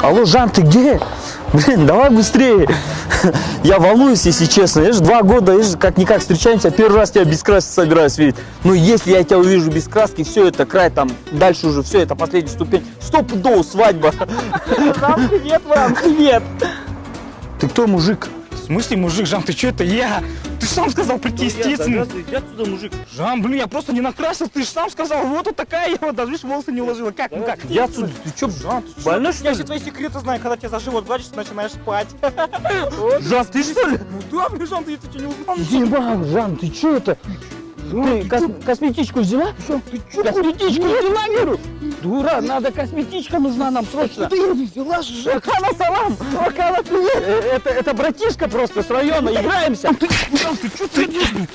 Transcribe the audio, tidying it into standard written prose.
Алло, Жан, ты где? Блин, давай быстрее. Я волнуюсь, если честно. Я же 2 года, я же как-никак встречаемся. Первый раз тебя без краски собираюсь видеть. Ну, если я тебя увижу без краски, все, это край, там, дальше уже все, это последняя ступень. Стопудово свадьба. Жан, привет вам, привет. Ты кто, мужик? В смысле, мужик, Жан, ты что, это я? Ты же сам сказал прийти, естественно. Иди отсюда, мужик. Жан, блин, я просто не накрасил, ты же сам сказал, вот тут такая, я вот даже видишь, волосы не уложила. Как, ну как? Иди отсюда. Ты что, Жан, ты чё? больной, что Я ли? все твои секреты знаю, когда тебя за живот гладишь, ты начинаешь спать. Жан, ты что ли? Ну да, блин, Жан, ты что, не узнал? Ебал, Жан, ты что это? Ты косметичку взяла? Что? Ты что? Косметичку взяла, говорю? Дура, надо косметичка нужна нам срочно. Ты ее не взяла, Жан. Вакана салам! Вакана привет! Это братишка просто с района, играемся! Жан, ты что ты делаешь?